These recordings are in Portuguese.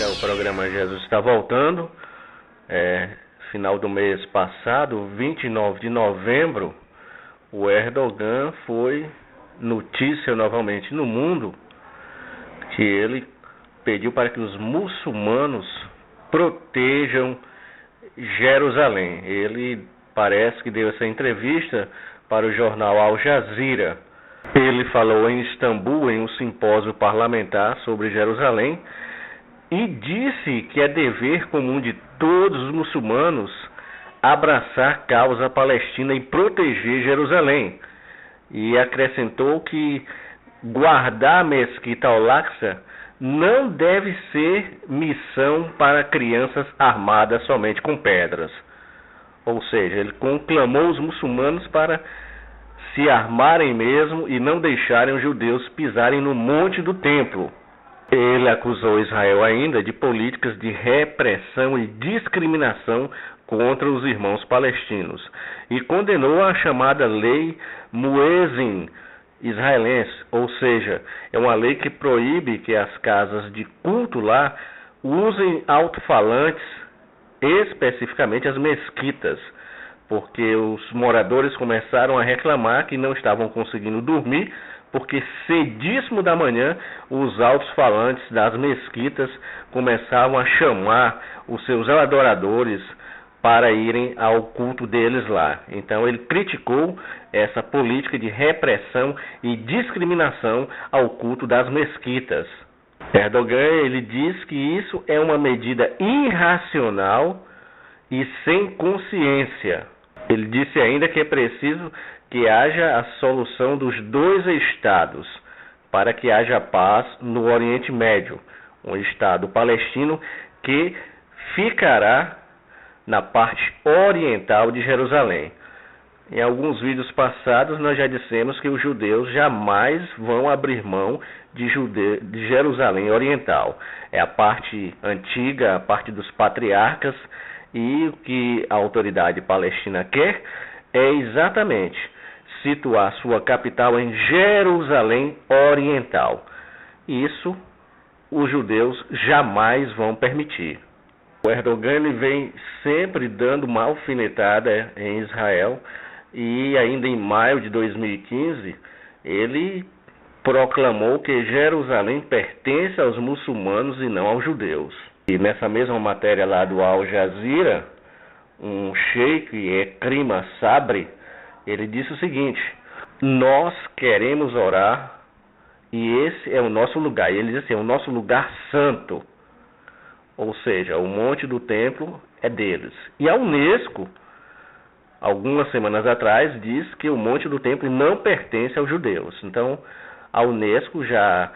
é o programa Jesus está voltando. Final do mês passado, 29 de novembro, o Erdogan foi notícia novamente no mundo que ele pediu para que os muçulmanos protejam Jerusalém. Ele parece que deu essa entrevista para o jornal Al Jazeera. Ele falou em Istambul, em um simpósio parlamentar sobre Jerusalém, e disse que é dever comum de todos os muçulmanos abraçar a causa palestina e proteger Jerusalém. E acrescentou que guardar a mesquita Al-Aqsa não deve ser missão para crianças armadas somente com pedras. Ou seja, ele conclamou os muçulmanos para se armarem mesmo e não deixarem os judeus pisarem no monte do templo. Ele acusou Israel ainda de políticas de repressão e discriminação contra os irmãos palestinos e condenou a chamada lei Muezzin israelense, ou seja, é uma lei que proíbe que as casas de culto lá usem alto-falantes, especificamente as mesquitas, porque os moradores começaram a reclamar que não estavam conseguindo dormir, porque cedíssimo da manhã os altos-falantes das mesquitas começavam a chamar os seus adoradores para irem ao culto deles lá. Então ele criticou essa política de repressão e discriminação ao culto das mesquitas. Erdogan, ele diz que isso é uma medida irracional e sem consciência. Ele disse ainda que é preciso que haja a solução dos dois estados para que haja paz no Oriente Médio, um estado palestino que ficará na parte oriental de Jerusalém. Em alguns vídeos passados nós já dissemos que os judeus jamais vão abrir mão de Jerusalém Oriental. É a parte antiga, a parte dos patriarcas, e o que a autoridade palestina quer é exatamente situar sua capital em Jerusalém Oriental. Isso os judeus jamais vão permitir. O Erdogan ele vem sempre dando uma alfinetada em Israel, e ainda em maio de 2015 ele proclamou que Jerusalém pertence aos muçulmanos e não aos judeus. E nessa mesma matéria lá do Al Jazeera, um sheik, Ekrima Sabri, ele disse o seguinte: nós queremos orar e esse é o nosso lugar. E ele diz assim, é o nosso lugar santo. Ou seja, o monte do templo é deles. E a Unesco, algumas semanas atrás, disse que o monte do templo não pertence aos judeus. Então, a Unesco já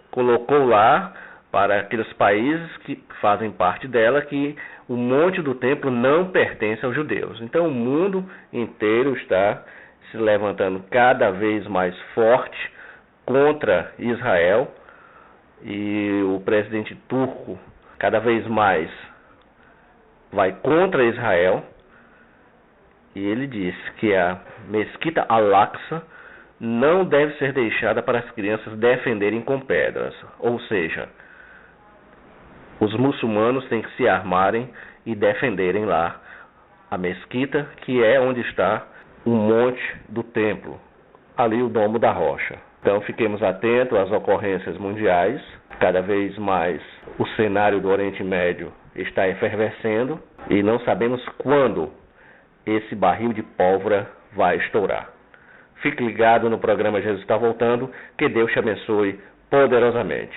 colocou lá para aqueles países que fazem parte dela que o monte do templo não pertence aos judeus. Então, o mundo inteiro está se levantando cada vez mais forte contra Israel, e o presidente turco cada vez mais vai contra Israel, e ele diz que a mesquita Al-Aqsa não deve ser deixada para as crianças defenderem com pedras. Ou seja, os muçulmanos têm que se armarem e defenderem lá a mesquita, que é onde está o monte do templo, ali o Domo da Rocha. Então fiquemos atentos às ocorrências mundiais. Cada vez mais o cenário do Oriente Médio está efervescendo e não sabemos quando esse barril de pólvora vai estourar. Fique ligado no programa Jesus está voltando. Que Deus te abençoe poderosamente.